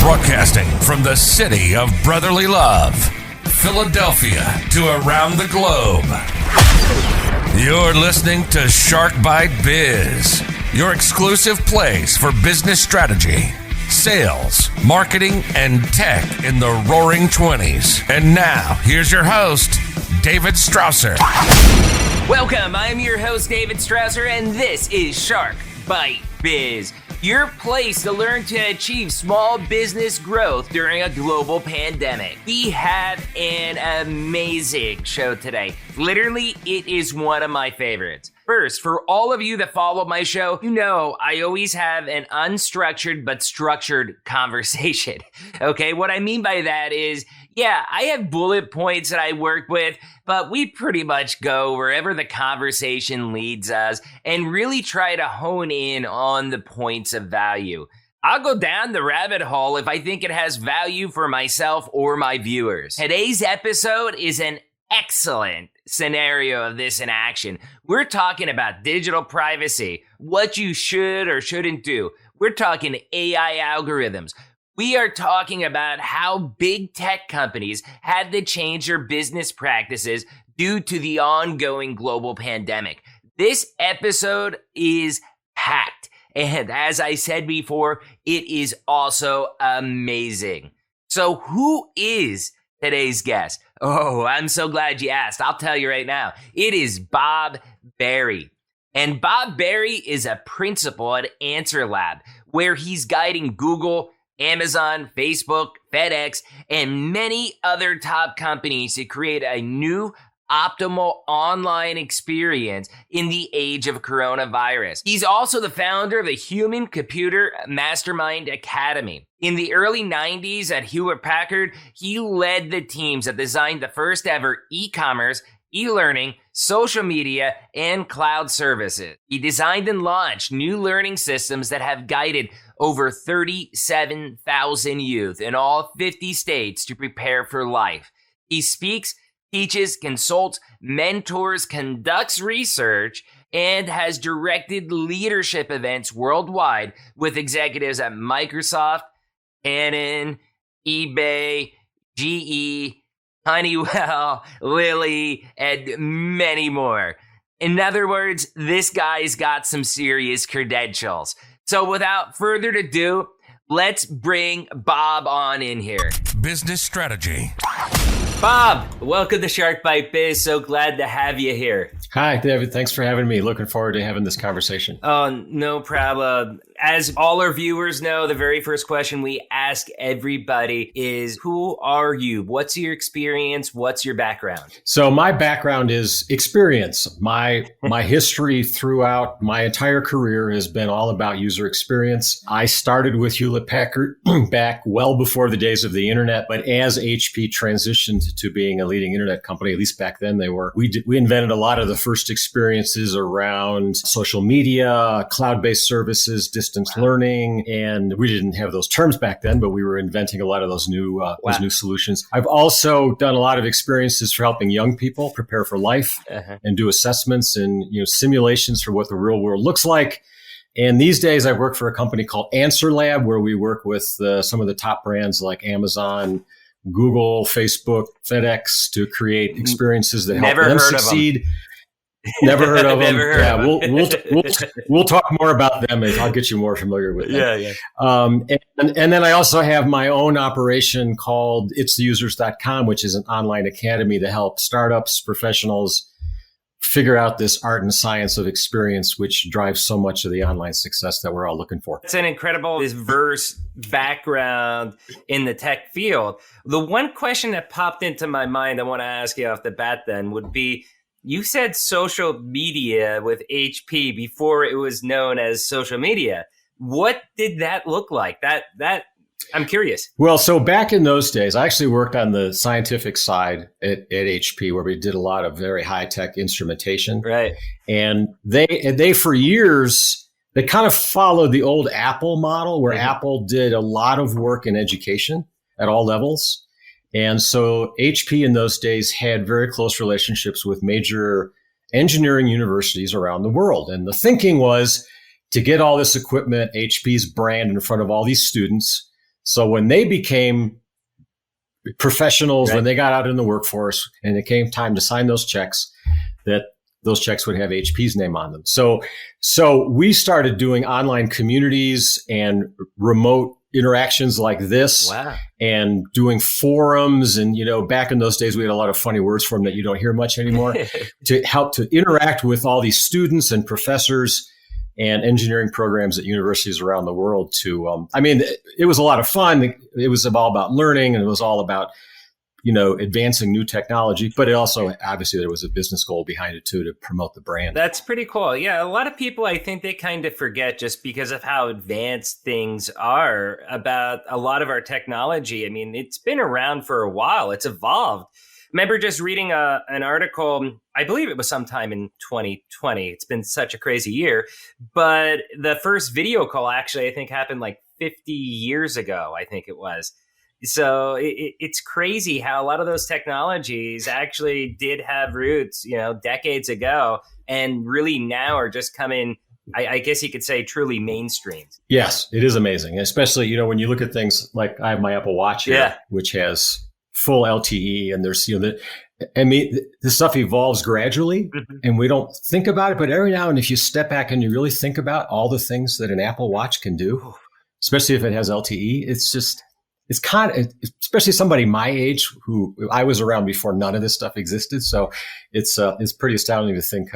Broadcasting from the city of brotherly love, Philadelphia, to around the globe. You're listening to Shark Bite Biz, your exclusive place for business strategy, sales, marketing, and tech in the roaring 20s. And now, here's your host, David Strausser. Welcome, I'm your host, David Strausser, and this is Shark Bite Biz, your place to learn to achieve small business growth during a global pandemic. We have an amazing show today. Literally, it is one of my favorites. First, for all of you that follow my show, you know I always have an unstructured but structured conversation. Okay, what I mean by that is, yeah, I have bullet points that I work with, but we pretty much go wherever the conversation leads us and really try to hone in on the points of value. I'll go down the rabbit hole if I think it has value for myself or my viewers. Today's episode is an excellent scenario of this in action. We're talking about digital privacy, what you should or shouldn't do. We're talking AI algorithms. We are talking about how big tech companies had to change their business practices due to the ongoing global pandemic. This episode is packed. And as I said before, it is also amazing. So who is today's guest? Oh, I'm so glad you asked. I'll tell you right now. It is Bob Berry. And Bob Berry is a principal at AnswerLab, where he's guiding Google, Amazon, Facebook, FedEx, and many other top companies to create a new optimal online experience in the age of coronavirus. He's also the founder of the Human Computer Mastermind Academy. In the early 90s at Hewlett-Packard, he led the teams that designed the first ever e-commerce, e-learning, social media, and cloud services. He designed and launched new learning systems that have guided over 37,000 youth in all 50 states to prepare for life. He speaks, teaches, consults, mentors, conducts research, and has directed leadership events worldwide with executives at Microsoft, Canon, eBay, GE, Honeywell, Lilly, and many more. In other words, this guy's got some serious credentials. So without further ado, let's bring Bob on in here. Business strategy. Bob, welcome to Shark Bite Biz. So glad to have you here. Hi, David. Thanks for having me. Looking forward to having this conversation. Oh, no problem. As all our viewers know, the very first question we ask everybody is, who are you? What's your experience? What's your background? So my background is experience. My history throughout my entire career has been all about user experience. I started with Hewlett-Packard back well before the days of the internet, but as HP transitioned to being a leading internet company, at least back then they were, we invented a lot of the first experiences around social media, cloud-based services, distance learning, and we didn't have those terms back then, but we were inventing a lot of those new solutions. I've also done a lot of experiences for helping young people prepare for life and do assessments and simulations for what the real world looks like. And these days, I work for a company called AnswerLab, where we work with some of the top brands like Amazon, Google, Facebook, FedEx to create experiences that help them succeed. Never heard of them. We'll talk more about them. I'll get you more familiar with them. Yeah. And then I also have my own operation called itstheusers.com, which is an online academy to help startups, professionals figure out this art and science of experience, which drives so much of the online success that we're all looking for. It's an incredible, diverse background in the tech field. The one question that popped into my mind I want to ask you off the bat then would be, you said social media with HP before it was known as social media. What did that look like? That I'm curious. Well, so back in those days, I actually worked on the scientific side at HP, where we did a lot of very high-tech instrumentation. Right. And they for years, they kind of followed the old Apple model, where Apple did a lot of work in education at all levels. And so HP in those days had very close relationships with major engineering universities around the world. And the thinking was to get all this equipment, HP's brand, in front of all these students So when they became professionals, Right. when they got out in the workforce and it came time to sign those checks, that those checks would have HP's name on them. So we started doing online communities and remote interactions like this. Wow. And doing forums. And, back in those days, we had a lot of funny words for them that you don't hear much anymore to help to interact with all these students and professors and engineering programs at universities around the world it was a lot of fun. It was all about learning, and it was all about, advancing new technology, but it also, obviously, there was a business goal behind it too, to promote the brand. That's pretty cool. Yeah. A lot of people, I think they kind of forget, just because of how advanced things are, about a lot of our technology. I mean, it's been around for a while. It's evolved. Remember just reading an article, I believe it was sometime in 2020. It's been such a crazy year, but the first video call actually, I think, happened like 50 years ago, I think it was. So it's crazy how a lot of those technologies actually did have roots, decades ago, and really now are just coming, I guess you could say, truly mainstream. Yes, it is amazing, especially, when you look at things like I have my Apple Watch here, which has full LTE, and there's, the stuff evolves gradually, and we don't think about it. But every now and then, if you step back and you really think about all the things that an Apple Watch can do, especially if it has LTE, it's kind of, especially somebody my age, who I was around before none of this stuff existed. So it's pretty astounding to think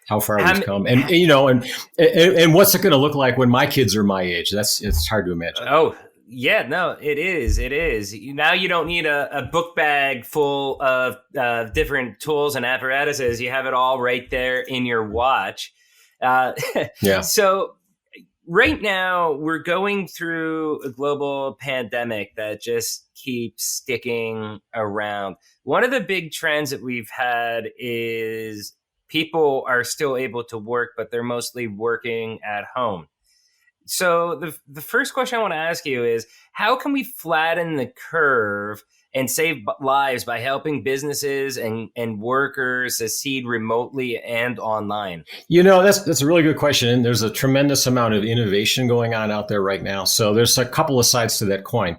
how far we've come, and what's it going to look like when my kids are my age? It's hard to imagine. Oh yeah, no, it is. It is. Now you don't need a book bag full of different tools and apparatuses. You have it all right there in your watch. Yeah. So. Right now, we're going through a global pandemic that just keeps sticking around. One of the big trends that we've had is people are still able to work, but they're mostly working at home. So the first question I want to ask you is, how can we flatten the curve and save lives by helping businesses and workers succeed remotely and online? That's a really good question. And there's a tremendous amount of innovation going on out there right now. So there's a couple of sides to that coin.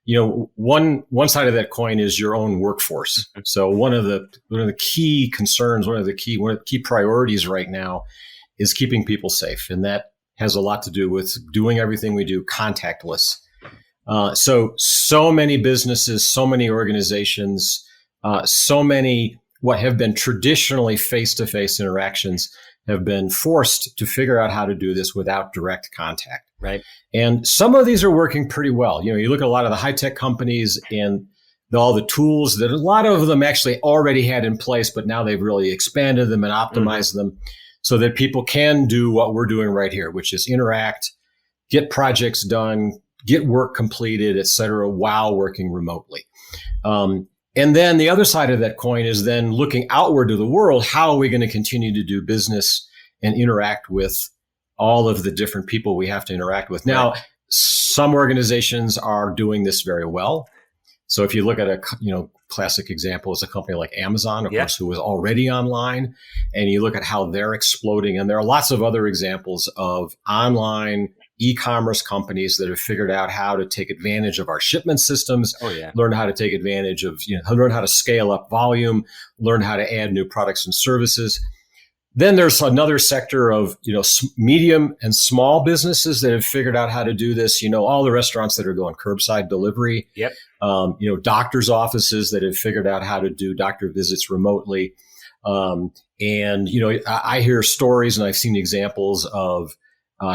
One side of that coin is your own workforce. So one of the key concerns, one of the key priorities right now is keeping people safe. And that has a lot to do with doing everything we do contactless. So many businesses, so many organizations, so many what have been traditionally face-to-face interactions have been forced to figure out how to do this without direct contact. Right. And some of these are working pretty well. You look at a lot of the high-tech companies and all the tools that a lot of them actually already had in place, but now they've really expanded them and optimized them so that people can do what we're doing right here, which is interact, get projects done, get work completed, et cetera, while working remotely. And then the other side of that coin is then looking outward to the world. How are we going to continue to do business and interact with all of the different people we have to interact with? Now, some organizations are doing this very well. So if you look at a classic example is a company like Amazon, of course, who was already online, and you look at how they're exploding. And there are lots of other examples of online e-commerce companies that have figured out how to take advantage of our shipment systems, learn how to take advantage of, learn how to scale up volume, learn how to add new products and services. Then there's another sector of, medium and small businesses that have figured out how to do this. All the restaurants that are going curbside delivery, doctors' offices that have figured out how to do doctor visits remotely. I hear stories and I've seen examples of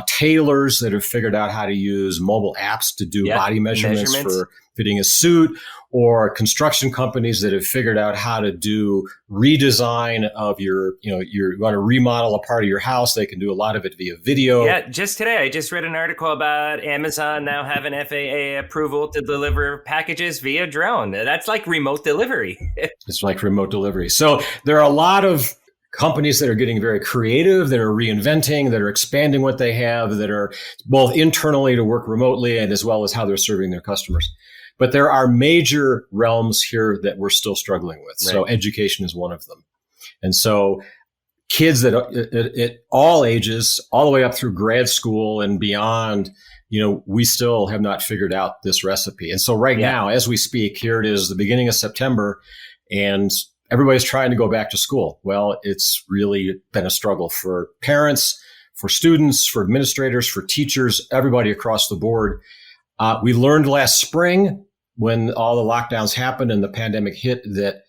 tailors that have figured out how to use mobile apps to do body measurements for fitting a suit, or construction companies that have figured out how to do redesign of you want to remodel a part of your house. They can do a lot of it via video. Yeah, just today, I just read an article about Amazon now having FAA approval to deliver packages via drone. That's like remote delivery. It's like remote delivery. So there are a lot of companies that are getting very creative, that are reinventing, that are expanding what they have, that are both internally to work remotely and as well as how they're serving their customers. But there are major realms here that we're still struggling with. Right. So education is one of them. And so kids that at all ages, all the way up through grad school and beyond, we still have not figured out this recipe. And so right now, as we speak, here it is, the beginning of September, and everybody's trying to go back to school. Well, it's really been a struggle for parents, for students, for administrators, for teachers, everybody across the board. We learned last spring when all the lockdowns happened and the pandemic hit that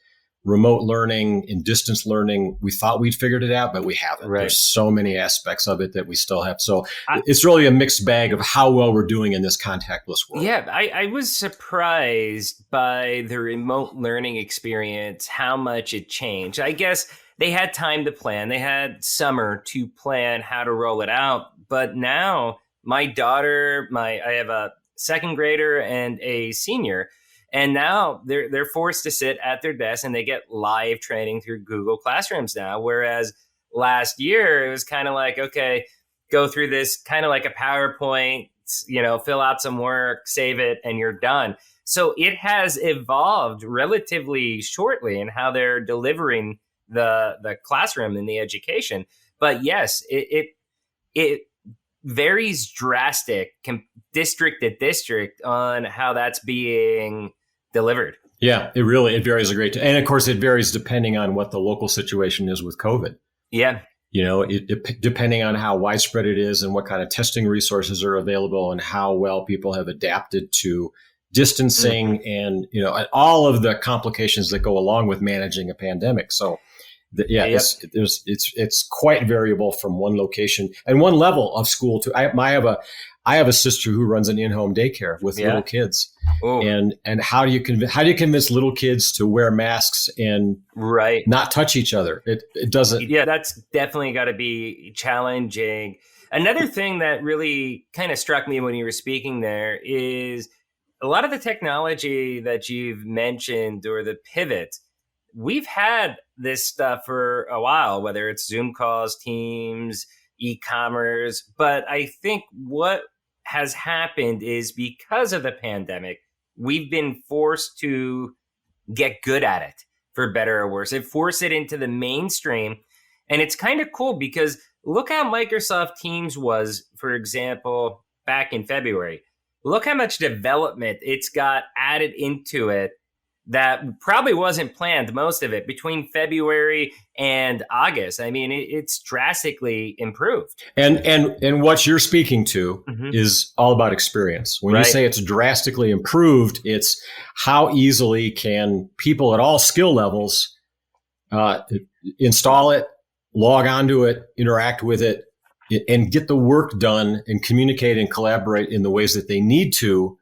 remote learning and distance learning, we thought we'd figured it out, but we haven't. Right. There's so many aspects of it that we still have. So it's really a mixed bag of how well we're doing in this contactless world. Yeah, I was surprised by the remote learning experience, how much it changed. I guess they had time to plan. They had summer to plan how to roll it out. But now my daughter, I have a second grader and a senior, and now they're forced to sit at their desk and they get live training through Google Classrooms now. Whereas last year, it was kind of like, okay, go through this kind of like a PowerPoint, fill out some work, save it, and you're done. So it has evolved relatively shortly in how they're delivering the classroom and the education. But yes, it varies drastic district to district on how that's being delivered. Yeah, it varies a great deal. And of course, it varies depending on what the local situation is with COVID. Yeah. Depending on how widespread it is and what kind of testing resources are available and how well people have adapted to distancing and all of the complications that go along with managing a pandemic. So it's quite variable from one location and one level of school to. I have a sister who runs an in-home daycare with little kids. Ooh. And how do you convince little kids to wear masks and not touch each other? It doesn't. Yeah, that's definitely got to be challenging. Another thing that really kind of struck me when you were speaking there is a lot of the technology that you've mentioned or the pivot. We've had this stuff for a while, whether it's Zoom calls, Teams, e-commerce. But I think what has happened is because of the pandemic, we've been forced to get good at it, for better or worse. It forced it into the mainstream. And it's kind of cool because look how Microsoft Teams was, for example, back in February. Look how much development it's got added into it that probably wasn't planned, most of it, between February and August. I mean, it's drastically improved. And what you're speaking to is all about experience. When you say it's drastically improved, it's how easily can people at all skill levels install it, log onto it, interact with it, and get the work done and communicate and collaborate in the ways that they need to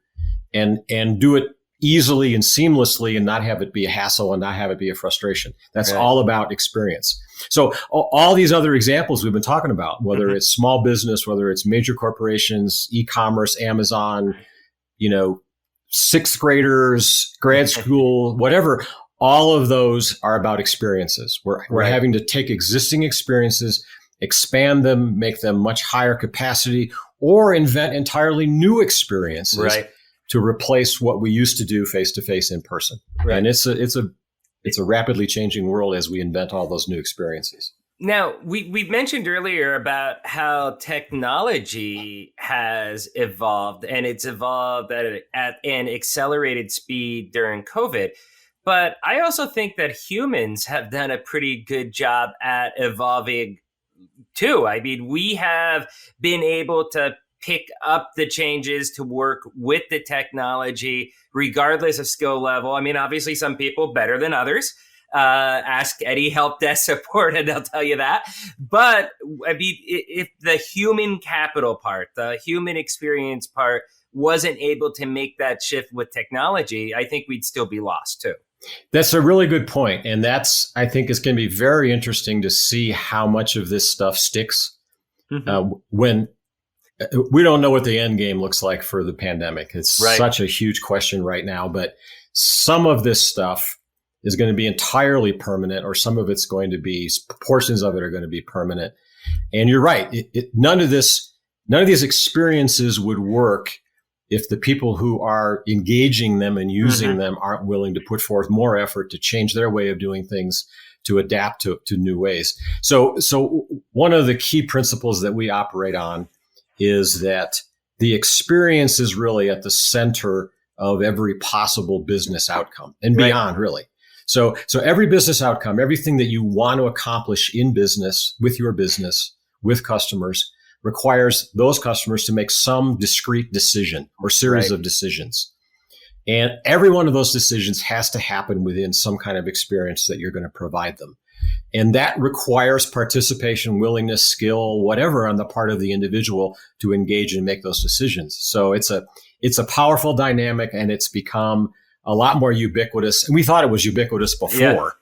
and do it easily and seamlessly and not have it be a hassle and not have it be a frustration. That's all about experience. So all these other examples we've been talking about, whether it's small business, whether it's major corporations, e-commerce, Amazon, sixth graders, grad school, whatever, all of those are about experiences. We're having to take existing experiences, expand them, make them much higher capacity, or invent entirely new experiences to replace what we used to do face-to-face in person. And it's a rapidly changing world as we invent all those new experiences. Now, we mentioned earlier about how technology has evolved, and it's evolved at an accelerated speed during COVID. But I also think that humans have done a pretty good job at evolving too. I mean, we have been able to pick up the changes to work with the technology, regardless of skill level. I mean, obviously some people better than others. Ask any help desk support and they'll tell you that. But I mean, if the human capital part, the human experience part wasn't able to make that shift with technology, I think we'd still be lost too. That's a really good point. And I think it's going to be very interesting to see how much of this stuff sticks when we don't know what the end game looks like for the pandemic. It's such a huge question right now, but some of this stuff is going to be entirely permanent, or some of it's going to be, portions of it are going to be permanent. And you're right. None of these experiences would work if the people who are engaging them and using them aren't willing to put forth more effort to change their way of doing things, to adapt to new ways. So one of the key principles that we operate on is that the experience is really at the center of every possible business outcome and beyond, really. So every business outcome, everything that you want to accomplish in business, with your business, with customers, requires those customers to make some discrete decision or series of decisions. And every one of those decisions has to happen within some kind of experience that you're going to provide them. And that requires participation, willingness, skill, whatever on the part of the individual to engage and make those decisions. So it's a powerful dynamic, and it's become a lot more ubiquitous. And we thought it was ubiquitous before,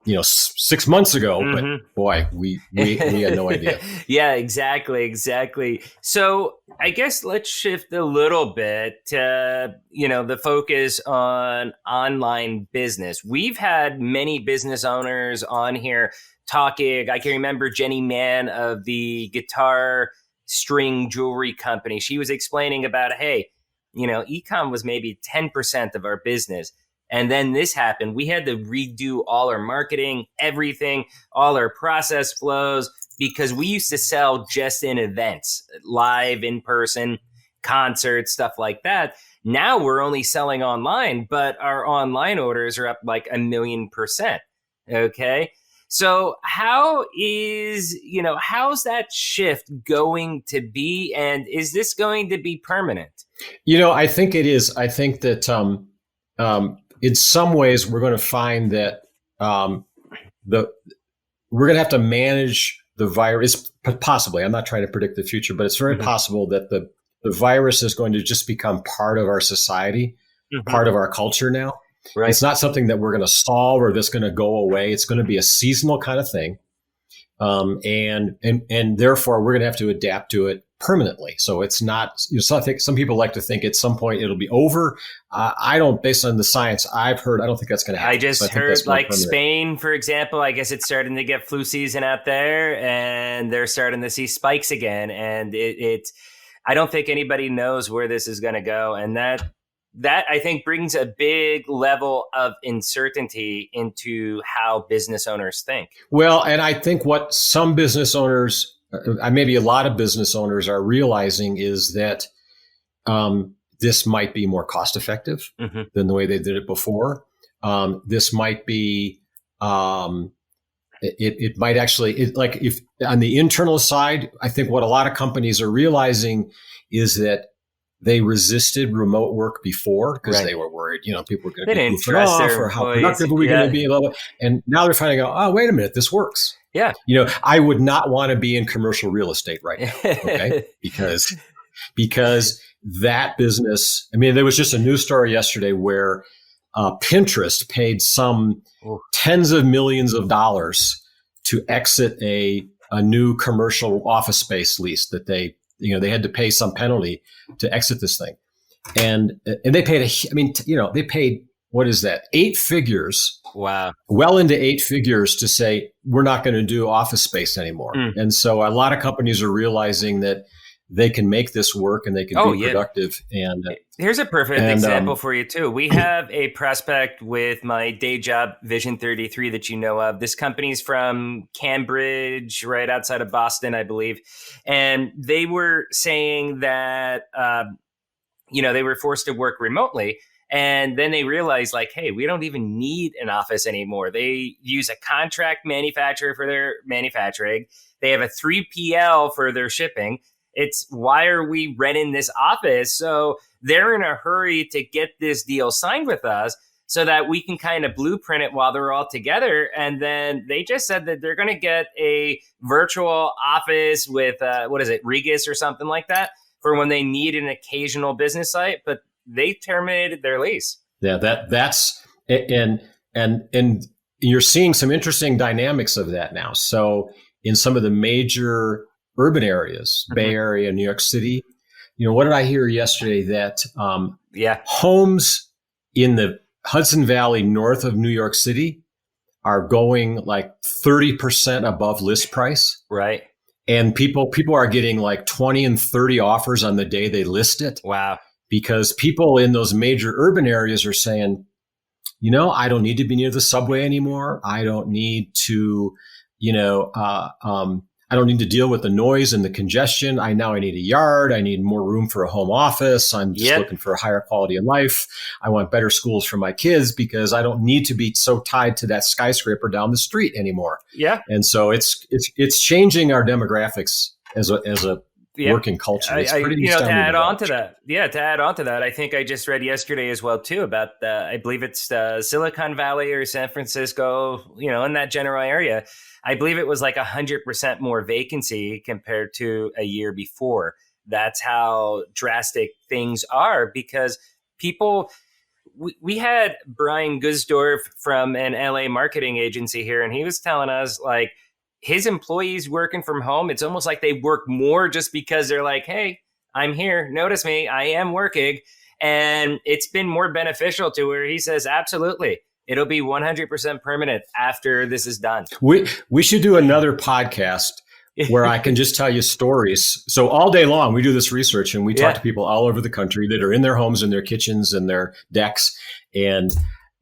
6 months ago, but boy, we had no idea. Yeah, exactly. So I guess let's shift a little bit to, the focus on online business. We've had many business owners on here talking. I can remember Jenny Mann of the guitar string jewelry company. She was explaining about, hey, e-com was maybe 10% of our business. And then this happened. We had to redo all our marketing, everything, all our process flows, because we used to sell just in events, live, in person, concerts, stuff like that. Now we're only selling online, but our online orders are up like 1,000,000%. Okay. So how's that shift going to be? And is this going to be permanent? I think it is. I think that, in some ways, we're going to find that we're going to have to manage the virus. Possibly, I'm not trying to predict the future, but it's very possible that the virus is going to just become part of our society, part of our culture now. Right. It's not something that we're going to solve or that's going to go away. It's going to be a seasonal kind of thing, and therefore we're going to have to adapt to it permanently. So it's not, so I think some people like to think at some point it'll be over. I don't, based on the science I've heard, I don't think that's going to happen. I just heard like Spain, for example, I guess it's starting to get flu season out there and they're starting to see spikes again. And I don't think anybody knows where this is going to go. And that I think brings a big level of uncertainty into how business owners think. Well, and I think what some business owners, maybe a lot of business owners are realizing is that this might be more cost effective than the way they did it before. This might be, it might actually, like if on the internal side, I think what a lot of companies are realizing is that they resisted remote work before because they were worried, people were going to be goofing off or how productive are we going to be, blah, blah. And now they're finding out, oh, wait a minute, this works. Yeah. I would not want to be in commercial real estate right now, okay? because that business, there was just a news story yesterday where Pinterest paid some tens of millions of dollars to exit a new commercial office space lease that they had to pay some penalty to exit this thing. And they paid they paid, what is that? 8 figures. Wow. Well into 8 figures to say, we're not going to do office space anymore. And so a lot of companies are realizing that they can make this work and they can be productive. And here's a perfect example for you too. We have a prospect with my day job, Vision 33, that you know of. This company's from Cambridge, right outside of Boston, I believe. And they were saying that, they were forced to work remotely. And then they realized, like, hey, we don't even need an office anymore. They use a contract manufacturer for their manufacturing. They have a 3PL for their shipping. It's why are we renting this office? So they're in a hurry to get this deal signed with us so that we can kind of blueprint it while they're all together. And then they just said that they're going to get a virtual office with, Regis or something like that for when they need an occasional business site. But they terminated their lease. Yeah, that's and you're seeing some interesting dynamics of that now. So in some of the major urban areas, Bay Area, New York City, what did I hear yesterday? That homes in the Hudson Valley north of New York City are going like 30% above list price. Right. And people are getting like 20 and 30 offers on the day they list it. Wow. Because people in those major urban areas are saying, I don't need to be near the subway anymore. I don't need to, I don't need to deal with the noise and the congestion. I need a yard. I need more room for a home office. I'm just looking for a higher quality of life. I want better schools for my kids because I don't need to be so tied to that skyscraper down the street anymore. Yeah. And so it's changing our demographics as a working culture. It's pretty to add on to that, I think I just read yesterday as well too about I believe it's Silicon Valley or San Francisco, in that general area. I believe it was like 100% more vacancy compared to a year before. That's how drastic things are because people. We had Brian Gusdorf from an LA marketing agency here, and he was telling us like his employees working from home. It's almost like they work more just because they're like, hey, I'm here. Notice me. I am working. And it's been more beneficial to where he says, absolutely. It'll be 100% permanent after this is done. We should do another podcast where I can just tell you stories. So all day long, we do this research and we talk to people all over the country that are in their homes and their kitchens and their decks. And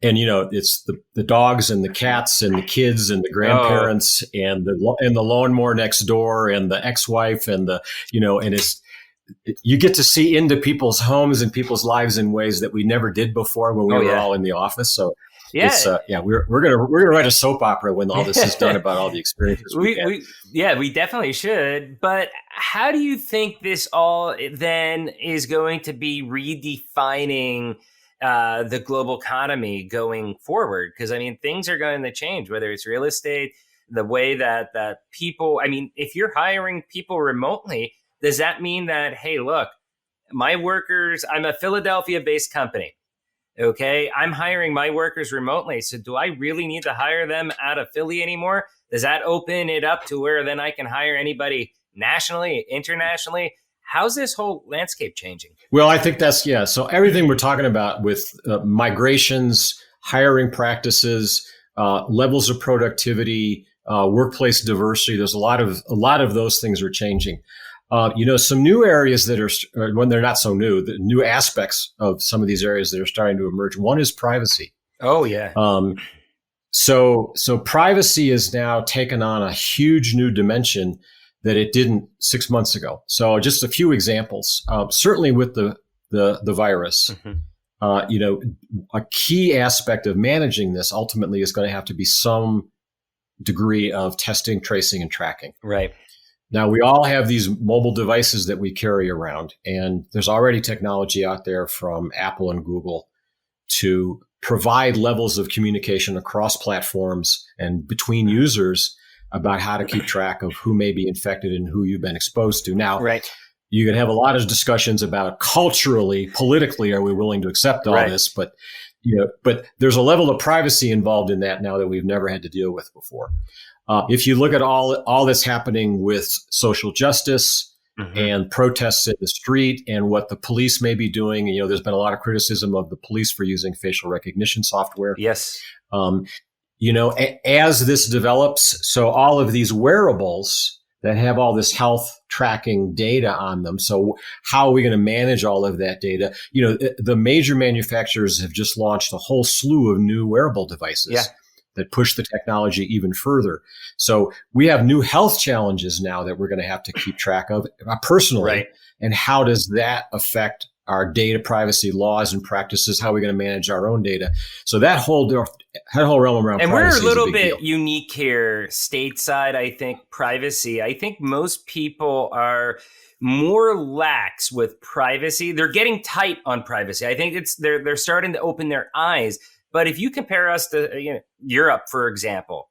it's the dogs and the cats and the kids and the grandparents and the lawnmower next door and the ex-wife and you get to see into people's homes and people's lives in ways that we never did before when we were all in the office. So we're gonna write a soap opera when all this is done about all the experiences we definitely should. But how do you think this all then is going to be redefining the global economy going forward? Because things are going to change, whether it's real estate, the way that people. If you're hiring people remotely, does that mean that, hey, look, my workers? I'm a Philadelphia-based company. Okay, I'm hiring my workers remotely. So do I really need to hire them out of Philly anymore? Does that open it up to where then I can hire anybody nationally, internationally? How's this whole landscape changing? Well, I think so everything we're talking about with migrations, hiring practices, levels of productivity, workplace diversity, there's a lot of those things are changing. Some new areas that are, when they're not so new, the new aspects of some of these areas that are starting to emerge. One is privacy. Oh, yeah. So privacy is now taken on a huge new dimension that it didn't 6 months ago. So just a few examples. Certainly with the virus, a key aspect of managing this ultimately is going to have to be some degree of testing, tracing, and tracking. Right. Now, we all have these mobile devices that we carry around, and there's already technology out there from Apple and Google to provide levels of communication across platforms and between users about how to keep track of who may be infected and who you've been exposed to. Now, you can have a lot of discussions about culturally, politically, are we willing to accept all this? But there's a level of privacy involved in that now that we've never had to deal with before. If you look at all that's happening with social justice and protests in the street and what the police may be doing, there's been a lot of criticism of the police for using facial recognition software. Yes. As this develops, so all of these wearables that have all this health tracking data on them. So how are we going to manage all of that data? The major manufacturers have just launched a whole slew of new wearable devices that push the technology even further. So we have new health challenges now that we're going to have to keep track of personally. Right. And how does that affect our data privacy laws and practices? How are we going to manage our own data? So that whole realm around and privacy we're a little bit deal. Unique here stateside. I think privacy. I think most people are more lax with privacy. They're getting tight on privacy. I think they're starting to open their eyes. But if you compare us to Europe, for example,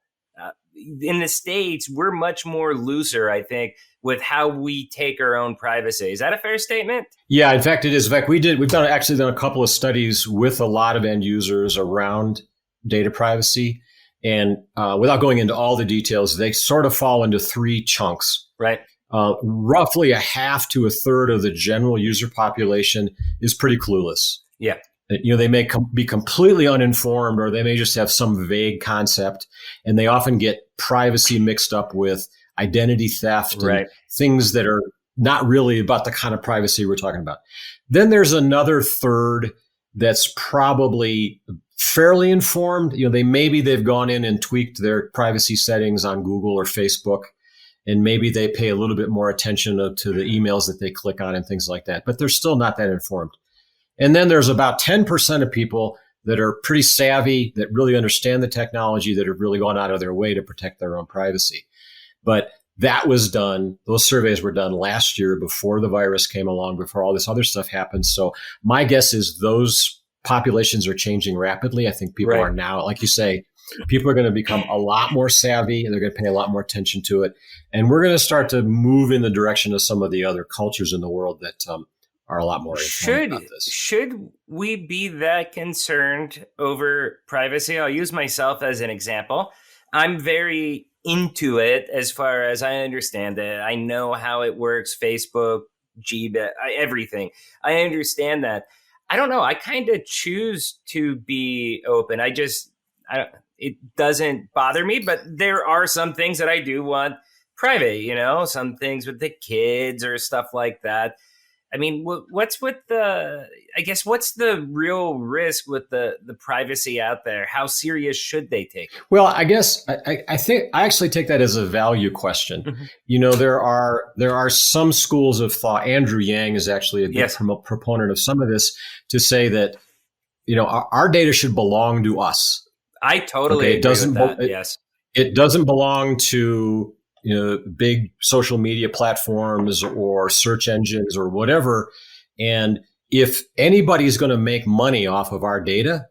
in the States, we're much more looser, I think, with how we take our own privacy. Is that a fair statement? Yeah, in fact, it is. In fact, we've done a couple of studies with a lot of end users around data privacy. And without going into all the details, they sort of fall into three chunks. Right. Roughly a half to a third of the general user population is pretty clueless. Yeah. They may be completely uninformed, or they may just have some vague concept, and they often get privacy mixed up with identity theft and things that are not really about the kind of privacy we're talking about. Then there's another third that's probably fairly informed. They've gone in and tweaked their privacy settings on Google or Facebook, and maybe they pay a little bit more attention to the emails that they click on and things like that, but they're still not that informed. And then there's about 10% of people that are pretty savvy, that really understand the technology, that have really gone out of their way to protect their own privacy. But that was done, those surveys were done last year before the virus came along, before all this other stuff happened. So my guess is those populations are changing rapidly. I think people are now, like you say, people are going to become a lot more savvy, and they're going to pay a lot more attention to it. And we're going to start to move in the direction of some of the other cultures in the world that are a lot more informed about this. Should we be that concerned over privacy? I'll use myself as an example. I'm very into it as far as I understand it. I know how it works, Facebook, Gmail, everything. I understand that. I don't know. I kind of choose to be open. It doesn't bother me, but there are some things that I do want private, some things with the kids or stuff like that. I mean, what's the real risk with the privacy out there? How serious should they take it? Well, I guess I think I actually take that as a value question. Mm-hmm. There are some schools of thought. Andrew Yang is actually a good proponent of some of this, to say that, our data should belong to us. I totally agree with that. Yes. It doesn't belong to big social media platforms or search engines or whatever. And if anybody's going to make money off of our data,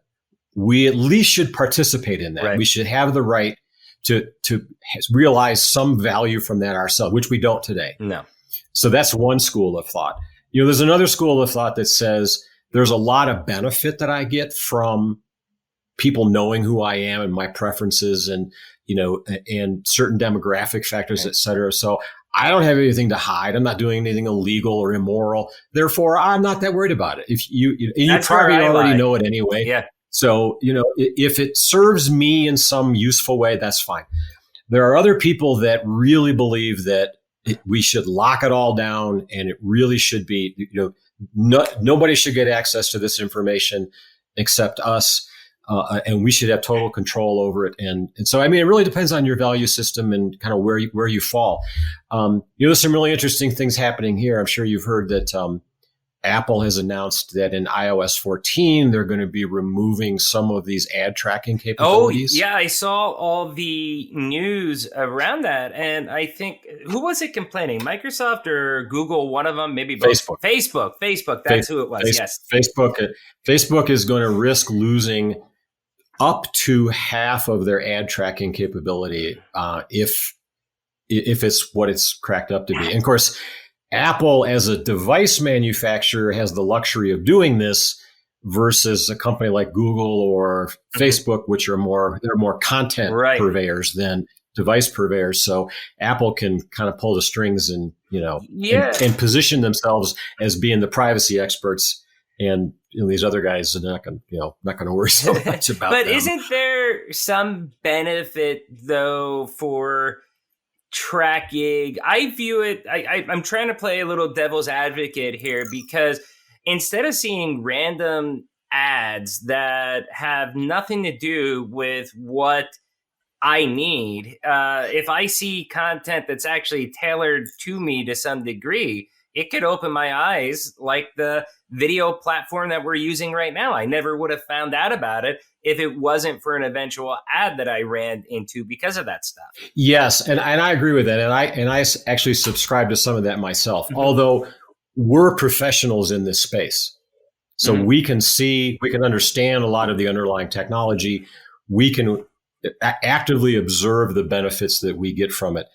we at least should participate in that. Right. We should have the right to realize some value from that ourselves, which we don't today. No. So that's one school of thought. There's another school of thought that says there's a lot of benefit that I get from people knowing who I am and my preferences and certain demographic factors, et cetera. So I don't have anything to hide. I'm not doing anything illegal or immoral. Therefore, I'm not that worried about it. If you probably already know it anyway. Yeah. So, if it serves me in some useful way, that's fine. There are other people that really believe that we should lock it all down, and it really should be, nobody should get access to this information except us. And we should have total control over it. And so, it really depends on your value system and kind of where you fall. There's some really interesting things happening here. I'm sure you've heard that Apple has announced that in iOS 14, they're going to be removing some of these ad tracking capabilities. Oh, yeah. I saw all the news around that. And I think, who was it complaining? Microsoft or Google? One of them, maybe both. Facebook. That's who it was. Yes. Facebook is going to risk losing up to half of their ad tracking capability if it's what it's cracked up to be. And of course, Apple as a device manufacturer has the luxury of doing this versus a company like Google or Facebook, which are more content purveyors than device purveyors. So Apple can kind of pull the strings and and position themselves as being the privacy experts. And these other guys are not going to worry so much about but them. Isn't there some benefit though for tracking? I view it. I'm trying to play a little devil's advocate here, because instead of seeing random ads that have nothing to do with what I need, if I see content that's actually tailored to me to some degree, it could open my eyes, like the video platform that we're using right now. I never would have found out about it if it wasn't for an eventual ad that I ran into because of that stuff. Yes, and I agree with that. And I actually subscribe to some of that myself, mm-hmm. although we're professionals in this space. So mm-hmm. we can understand a lot of the underlying technology. We can actively observe the benefits that we get from it.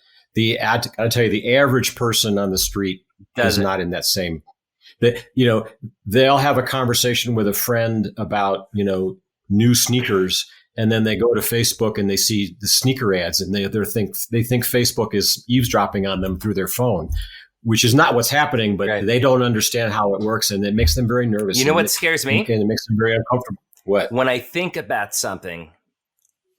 I'll tell you, the average person on the street is not in that same. They'll have a conversation with a friend about new sneakers, and then they go to Facebook and they see the sneaker ads, and they think Facebook is eavesdropping on them through their phone, which is not what's happening. But they don't understand how it works, and it makes them very nervous. You know what scares me? And it makes them very uncomfortable. What? When I think about something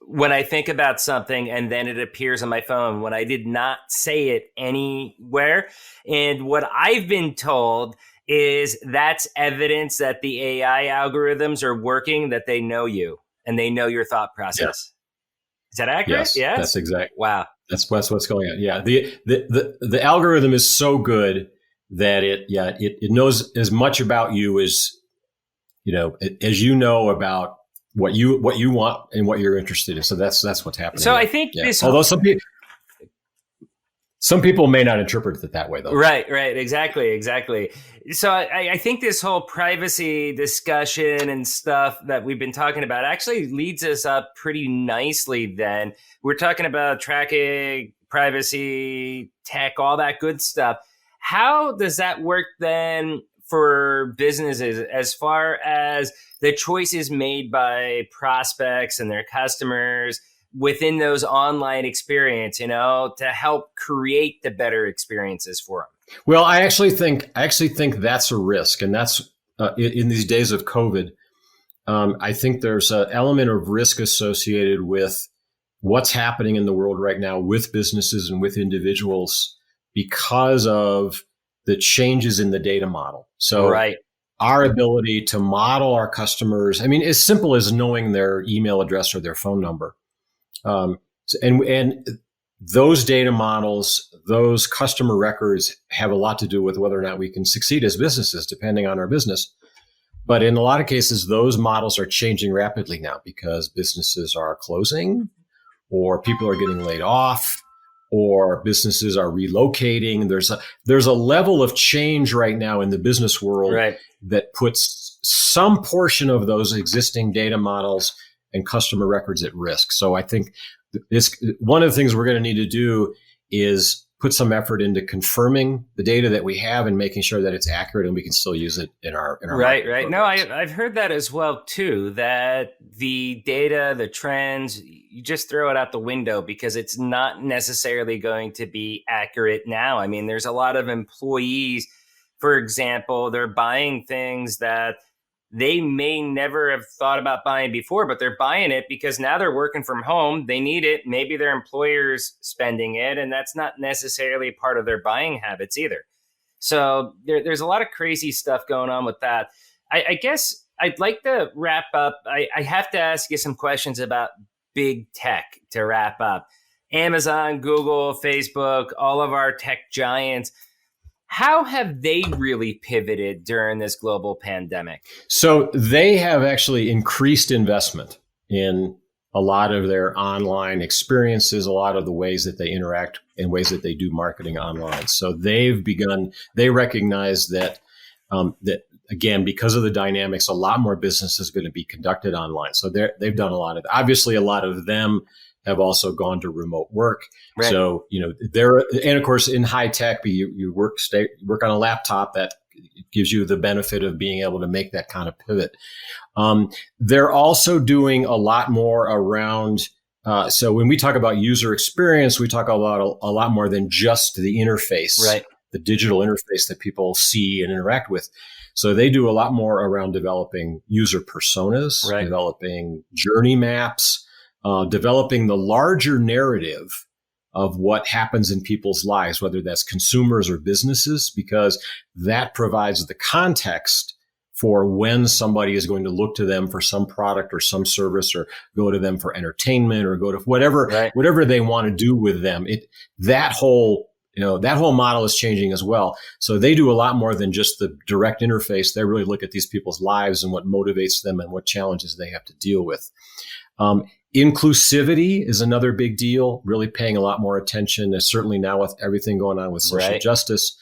and then it appears on my phone when I did not say it anywhere. And what I've been told that's evidence that the AI algorithms are working, that they know you and they know your thought process. Yeah. Is that accurate? Yes, that's exactly. Wow. That's what's going on. Yeah. The algorithm is so good that it knows as much about you as you know about what you want and what you're interested in. So that's what's happening. So I think this, although some people may not interpret it that way, though. Right, exactly. So I think this whole privacy discussion and stuff that we've been talking about actually leads us up pretty nicely. Then we're talking about tracking, privacy, tech, all that good stuff. How does that work then for businesses as far as the choices made by prospects and their customers within those online experience, to help create the better experiences for them? Well, I actually think that's a risk, and that's in these days of COVID. I think there's an element of risk associated with what's happening in the world right now with businesses and with individuals because of the changes in the data model. So our ability to model our customers, as simple as knowing their email address or their phone number. And those data models, those customer records have a lot to do with whether or not we can succeed as businesses, depending on our business. But in a lot of cases, those models are changing rapidly now because businesses are closing, or people are getting laid off, or businesses are relocating. There's a level of change right now in the business world that puts some portion of those existing data models and customer records at risk. So I think one of the things we're going to need to do is put some effort into confirming the data that we have and making sure that it's accurate and we can still use it in our right. No, I've heard that as well too, that the data, the trends, you just throw it out the window because it's not necessarily going to be accurate now. There's a lot of employees, for example, they're buying things that they may never have thought about buying before, but they're buying it because now they're working from home. They need it. Maybe their employer's spending it, and that's not necessarily part of their buying habits either. So there's a lot of crazy stuff going on with that. I guess I'd like to wrap up. I have to ask you some questions about big tech to wrap up. Amazon, Google, Facebook, all of our tech giants. How have they really pivoted during this global pandemic? So they have actually increased investment in a lot of their online experiences, a lot of the ways that they interact and ways that they do marketing online. So they recognize that, again, because of the dynamics, a lot more business is going to be conducted online. So they've done a lot of, obviously a lot of them have also gone to remote work. Right. So, and of course in high tech, you work on a laptop that gives you the benefit of being able to make that kind of pivot. They're also doing a lot more around, so when we talk about user experience, we talk about a lot more than just the interface, the digital interface that people see and interact with. So they do a lot more around developing user personas, developing journey maps, developing the larger narrative of what happens in people's lives, whether that's consumers or businesses, because that provides the context for when somebody is going to look to them for some product or some service, or go to them for entertainment, or go to whatever they want to do with them. That whole model is changing as well. So they do a lot more than just the direct interface. They really look at these people's lives and what motivates them and what challenges they have to deal with. Inclusivity is another big deal, really paying a lot more attention, certainly now with everything going on with social justice,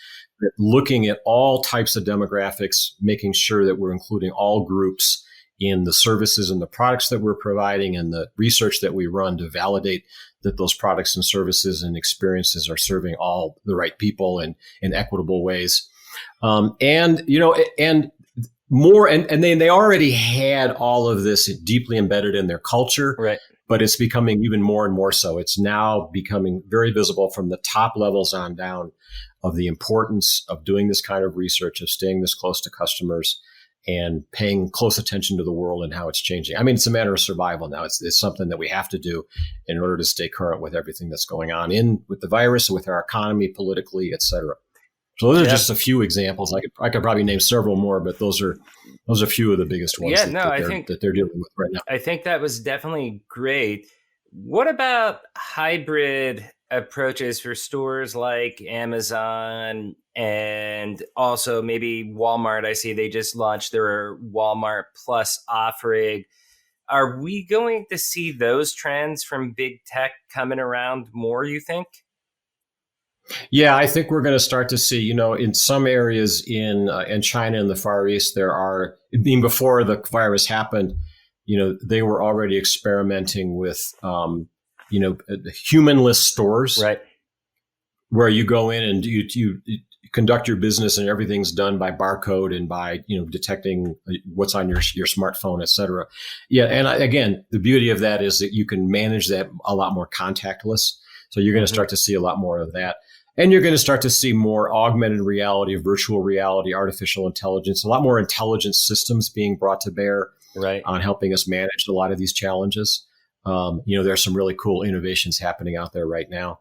looking at all types of demographics, making sure that we're including all groups in the services and the products that we're providing, and the research that we run to validate that those products and services and experiences are serving all the right people in equitable ways. More, and they already had all of this deeply embedded in their culture, but it's becoming even more and more so. It's now becoming very visible from the top levels on down of the importance of doing this kind of research, of staying this close to customers and paying close attention to the world and how it's changing. It's a matter of survival now. It's something that we have to do in order to stay current with everything that's going on with the virus, with our economy, politically, et cetera. So those are just a few examples. I could probably name several more, but those are a few of the biggest ones that they're dealing with right now. I think that was definitely great. What about hybrid approaches for stores like Amazon and also maybe Walmart? I see they just launched their Walmart Plus offering. Are we going to see those trends from big tech coming around more, you think? Yeah, I think we're going to start to see, in some areas in China and the Far East, even before the virus happened, they were already experimenting with, humanless stores, right, where you go in and you conduct your business and everything's done by barcode and by, detecting what's on your smartphone, et cetera. Yeah. And again, the beauty of that is that you can manage that a lot more contactless. So you're going to start to see a lot more of that. And you're going to start to see more augmented reality, virtual reality, artificial intelligence, a lot more intelligent systems being brought to bear on helping us manage a lot of these challenges. There's some really cool innovations happening out there right now.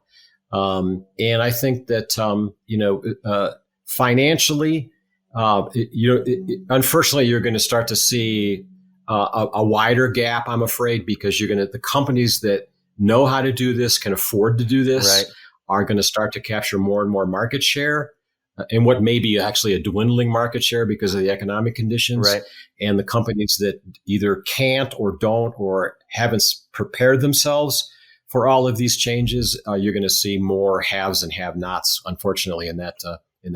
And I think that, financially, unfortunately, you're going to start to see a wider gap, I'm afraid, because the companies that know how to do this, can afford to do this, are going to start to capture more and more market share, and what may be actually a dwindling market share because of the economic conditions. Right. And the companies that either can't or don't or haven't prepared themselves for all of these changes, you're going to see more haves and have-nots, unfortunately, in that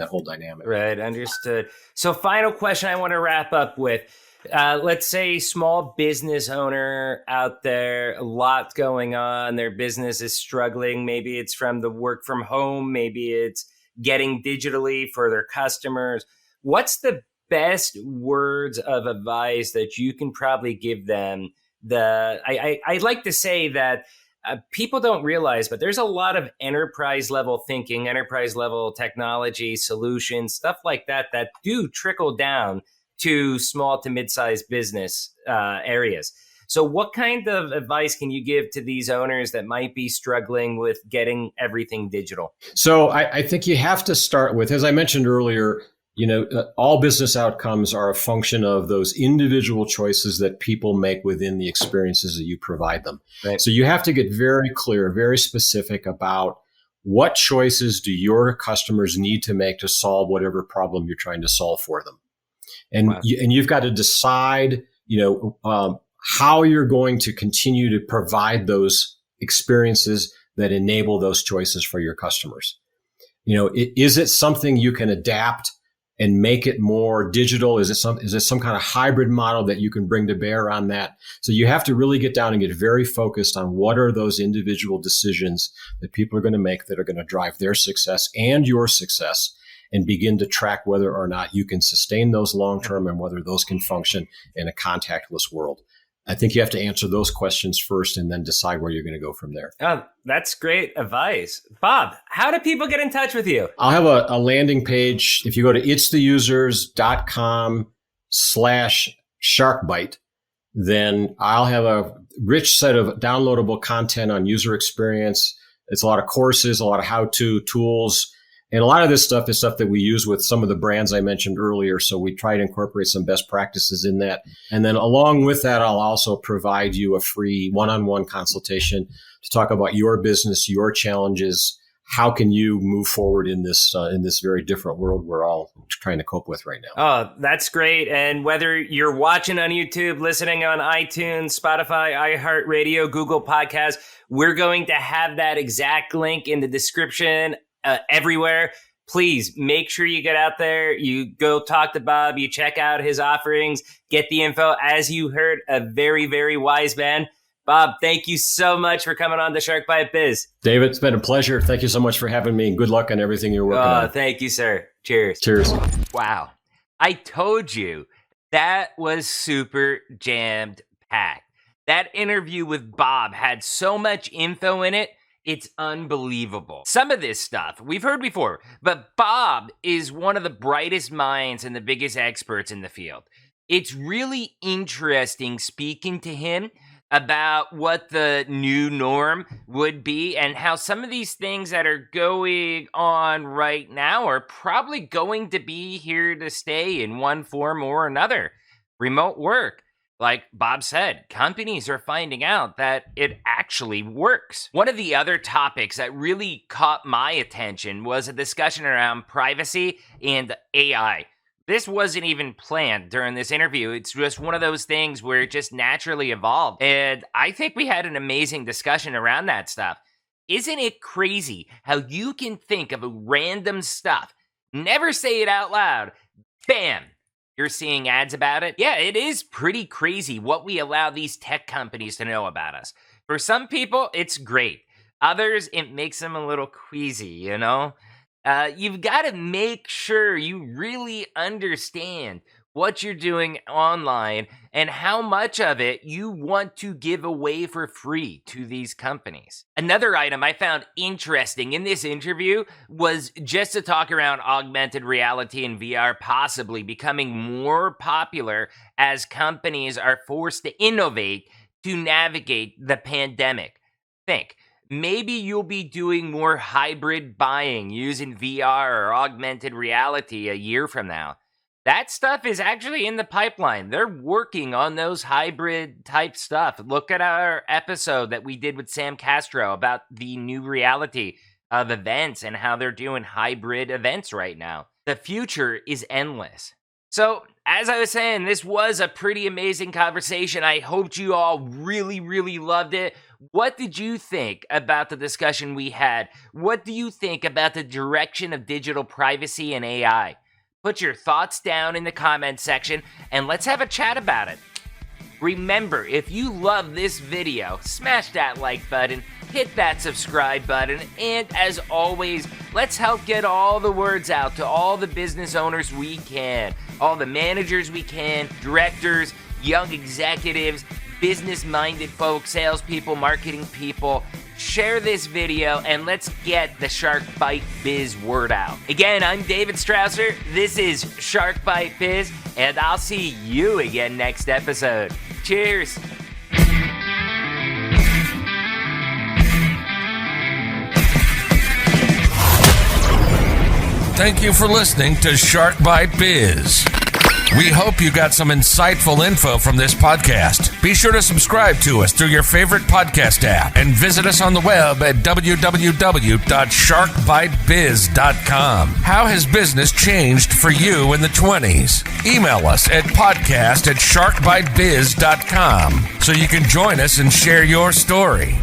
whole dynamic. Right, understood. So final question I want to wrap up with. Let's say small business owner out there, a lot going on, their business is struggling. Maybe it's from the work from home. Maybe it's getting digitally for their customers. What's the best words of advice that you can probably give them? I'd like to say that people don't realize, but there's a lot of enterprise level thinking, enterprise level technology solutions, stuff like that do trickle down to small to mid-sized business areas. So what kind of advice can you give to these owners that might be struggling with getting everything digital? So I think you have to start with, as I mentioned earlier, all business outcomes are a function of those individual choices that people make within the experiences that you provide them. Right. So you have to get very clear, very specific about what choices do your customers need to make to solve whatever problem you're trying to solve for them. And you've got to decide, how you're going to continue to provide those experiences that enable those choices for your customers. Is it something you can adapt and make it more digital? Is it some kind of hybrid model that you can bring to bear on that? So you have to really get down and get very focused on what are those individual decisions that people are going to make that are going to drive their success and your success, and begin to track whether or not you can sustain those long-term and whether those can function in a contactless world. I think you have to answer those questions first and then decide where you're going to go from there. Oh, that's great advice. Bob, how do people get in touch with you? I'll have a landing page. If you go to itstheusers.com/sharkbite, then I'll have a rich set of downloadable content on user experience. It's a lot of courses, a lot of how-to tools. And a lot of this stuff is stuff that we use with some of the brands I mentioned earlier. So we try to incorporate some best practices in that. And then along with that, I'll also provide you a free one-on-one consultation to talk about your business, your challenges. How can you move forward in this very different world we're all trying to cope with right now? Oh, that's great. And whether you're watching on YouTube, listening on iTunes, Spotify, iHeartRadio, Google Podcasts, we're going to have that exact link in the description everywhere. Please make sure you get out there, you go talk to Bob, you check out his offerings, get the info. As you heard, a very, very wise man. Bob, thank you so much for coming on the Shark Bite Biz. David, it's been a pleasure. Thank you so much for having me, and good luck on everything you're working on. Thank you, sir. Cheers. Cheers. Wow. I told you that was super jammed packed. That interview with Bob had so much info in it. It's unbelievable. Some of this stuff we've heard before, but Bob is one of the brightest minds and the biggest experts in the field. It's really interesting speaking to him about what the new norm would be and how some of these things that are going on right now are probably going to be here to stay in one form or another. Remote work. Like Bob said, companies are finding out that it actually works. One of the other topics that really caught my attention was a discussion around privacy and AI. This wasn't even planned during this interview. It's just one of those things where it just naturally evolved. And I think we had an amazing discussion around that stuff. Isn't it crazy how you can think of a random stuff, never say it out loud, bam, you're seeing ads about it? Yeah, it is pretty crazy what we allow these tech companies to know about us. For some people, it's great. Others, it makes them a little queasy, you know? You've got to make sure you really understand what you're doing online and how much of it you want to give away for free to these companies. Another item I found interesting in this interview was just to talk around augmented reality and VR possibly becoming more popular as companies are forced to innovate to navigate the pandemic. Think. Maybe you'll be doing more hybrid buying using VR or augmented reality a year from now. That stuff is actually in the pipeline. They're working on those hybrid type stuff. Look at our episode that we did with Sam Castro about the new reality of events and how they're doing hybrid events right now. The future is endless. So, as I was saying, this was a pretty amazing conversation. I hoped you all really, really loved it. What did you think about the discussion we had? What do you think about the direction of digital privacy and AI? Put your thoughts down in the comment section and let's have a chat about it. Remember, if you love this video, smash that like button, hit that subscribe button, and as always, let's help get all the words out to all the business owners we can, all the managers we can, directors, young executives, business-minded folks, salespeople, marketing people. Share this video and let's get the Shark Bite Biz word out. Again, I'm David Strausser. This is Shark Bite Biz, and I'll see you again next episode. Cheers. Thank you for listening to Shark Bite Biz. We hope you got some insightful info from this podcast. Be sure to subscribe to us through your favorite podcast app and visit us on the web at www.sharkbitebiz.com. How has business changed for you in the 20s? Email us at podcast@sharkbitebiz.com so you can join us and share your story.